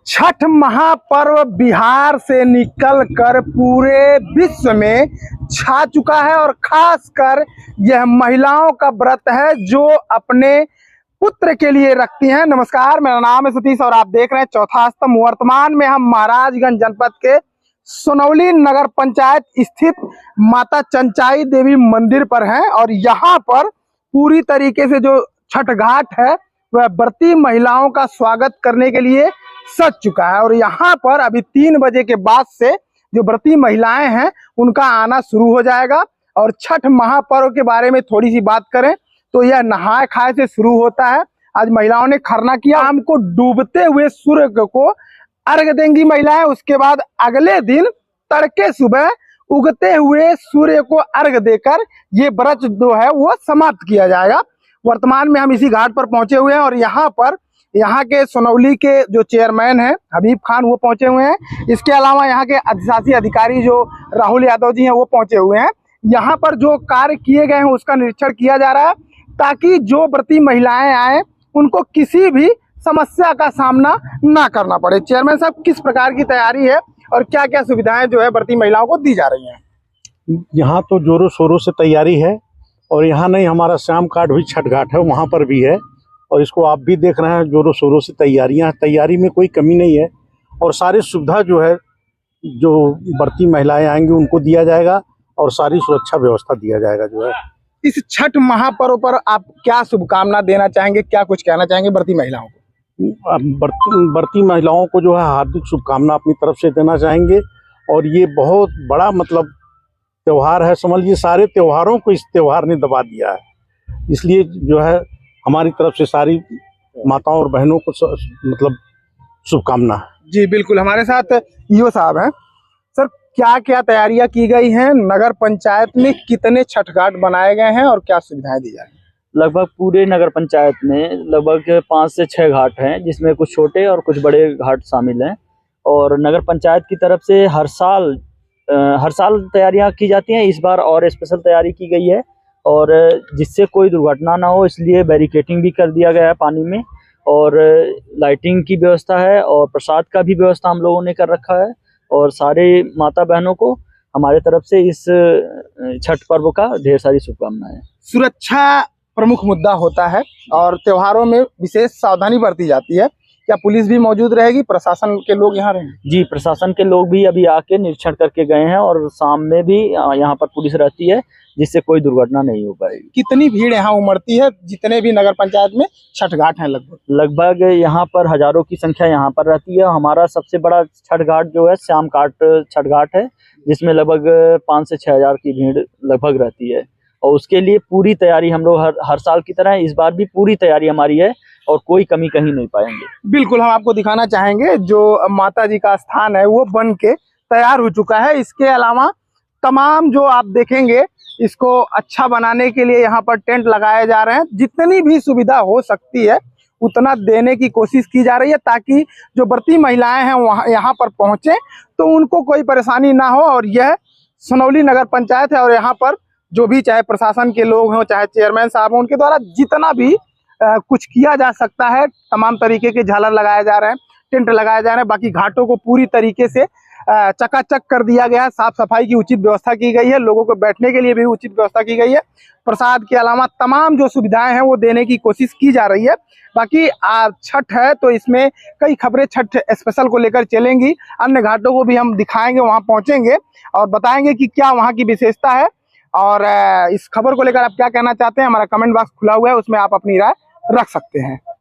छठ महापर्व बिहार से निकलकर पूरे विश्व में छा चुका है और खासकर यह महिलाओं का व्रत है जो अपने पुत्र के लिए रखती हैं। नमस्कार, मेरा नाम है सतीश और आप देख रहे हैं चौथा स्तंभ। वर्तमान में हम महाराजगंज जनपद के सोनौली नगर पंचायत स्थित माता चंचाई देवी मंदिर पर हैं और यहाँ पर पूरी तरीके से जो छठ घाट है वह व्रती महिलाओं का स्वागत करने के लिए सज चुका है। और यहाँ पर अभी 3 बजे के बाद से जो व्रती महिलाएं हैं उनका आना शुरू हो जाएगा। और छठ महापर्व के बारे में थोड़ी सी बात करें तो यह नहाए खाए से शुरू होता है। आज महिलाओं ने खरना किया, शाम को डूबते हुए सूर्य को अर्घ देंगी महिलाएं। उसके बाद अगले दिन तड़के सुबह उगते हुए सूर्य को अर्घ देकर ये व्रत जो है वो समाप्त किया जाएगा। वर्तमान में हम इसी घाट पर पहुंचे हुए हैं और यहाँ पर यहाँ के सोनौली के जो चेयरमैन हैं हबीब खान वो पहुंचे हुए हैं। इसके अलावा यहाँ के अधिशासी अधिकारी जो राहुल यादव जी हैं वो पहुंचे हुए हैं। यहाँ पर जो कार्य किए गए हैं उसका निरीक्षण किया जा रहा है ताकि जो व्रती महिलाएं आए उनको किसी भी समस्या का सामना ना करना पड़े। चेयरमैन साहब, किस प्रकार की तैयारी है और क्या क्या सुविधाएं जो है व्रती महिलाओं को दी जा रही हैं? यहाँ तो जोरों शोरों से तैयारी है और यहाँ नहीं, हमारा श्याम घाट भी छठ घाट है, वहाँ पर भी है और इसको आप भी देख रहे हैं। जोरों शोरों से तैयारियाँ, तैयारी में कोई कमी नहीं है और सारी सुविधा जो है जो व्रती महिलाएं आएंगी उनको दिया जाएगा और सारी सुरक्षा व्यवस्था दिया जाएगा। जो है इस छठ महापर्व पर आप क्या शुभकामना देना चाहेंगे, क्या कुछ कहना चाहेंगे व्रती महिलाओं को? व्रती महिलाओं को जो है हार्दिक शुभकामना अपनी तरफ से देना चाहेंगे। और ये बहुत बड़ा त्यौहार है, समझ लीजिए सारे त्योहारों को इस त्योहार ने दबा दिया है। इसलिए जो है हमारी तरफ से सारी माताओं और बहनों को शुभकामना। जी बिल्कुल, हमारे साथ ईओ साहब हैं। सर, क्या क्या तैयारियां की गई हैं? नगर पंचायत में कितने छठ घाट बनाए गए हैं और क्या सुविधाएं दी जा रही हैं? लगभग पूरे नगर पंचायत में लगभग 5 से 6 घाट हैं, जिसमें कुछ छोटे और कुछ बड़े घाट शामिल हैं। और नगर पंचायत की तरफ से हर साल तैयारियां की जाती हैं। इस बार और स्पेशल तैयारी की गई है और जिससे कोई दुर्घटना ना हो इसलिए बैरिकेटिंग भी कर दिया गया है पानी में, और लाइटिंग की व्यवस्था है और प्रसाद का भी व्यवस्था हम लोगों ने कर रखा है। और सारे माता बहनों को हमारे तरफ से इस छठ पर्व का ढेर सारी शुभकामनाएं। सुरक्षा प्रमुख मुद्दा होता है और त्योहारों में विशेष सावधानी बरती जाती है। क्या पुलिस भी मौजूद रहेगी? प्रशासन के लोग यहाँ रहेंगे? जी, प्रशासन के लोग भी अभी आके निरीक्षण करके गए हैं और शाम में भी यहाँ पर पुलिस रहती है जिससे कोई दुर्घटना नहीं हो पाएगी। कितनी भीड़ यहाँ उमड़ती है जितने भी नगर पंचायत में छठ घाट हैं? लगभग यहाँ पर हजारों की संख्या यहाँ पर रहती है। हमारा सबसे बड़ा छठ घाट जो है श्याम घाट छठ घाट है, जिसमें लगभग 5 से 6 हजार की भीड़ लगभग रहती है। और उसके लिए पूरी तैयारी हम लोग हर साल की तरह इस बार भी पूरी तैयारी हमारी है और कोई कमी कहीं नहीं पाएंगे। बिल्कुल, हम आपको दिखाना चाहेंगे जो माता जी का स्थान है वो बन के तैयार हो चुका है। इसके अलावा तमाम जो आप देखेंगे इसको अच्छा बनाने के लिए यहाँ पर टेंट लगाए जा रहे हैं। जितनी भी सुविधा हो सकती है उतना देने की कोशिश की जा रही है ताकि जो व्रती महिलाएं हैं वहाँ यहाँ पर पहुँचे तो उनको कोई परेशानी ना हो। और यह सोनौली नगर पंचायत है और यहाँ पर जो भी चाहे प्रशासन के लोग हों चाहे चेयरमैन साहब हों, उनके द्वारा जितना भी कुछ किया जा सकता है, तमाम तरीके के झालर लगाए जा रहे हैं, टेंट लगाए जा रहे हैं। बाकी घाटों को पूरी तरीके से चकाचक कर दिया गया है, साफ सफाई की उचित व्यवस्था की गई है, लोगों को बैठने के लिए भी उचित व्यवस्था की गई है। प्रसाद के अलावा तमाम जो सुविधाएं हैं वो देने की कोशिश की जा रही है। बाकी छठ है तो इसमें कई खबरें छठ स्पेशल को लेकर चलेंगी। अन्य घाटों को भी हम दिखाएंगे, वहां पहुंचेंगे और बताएंगे कि क्या वहां की विशेषता है। और इस खबर को लेकर आप क्या कहना चाहते हैं? हमारा कमेंट बॉक्स खुला हुआ है, उसमें आप अपनी राय रख सकते हैं।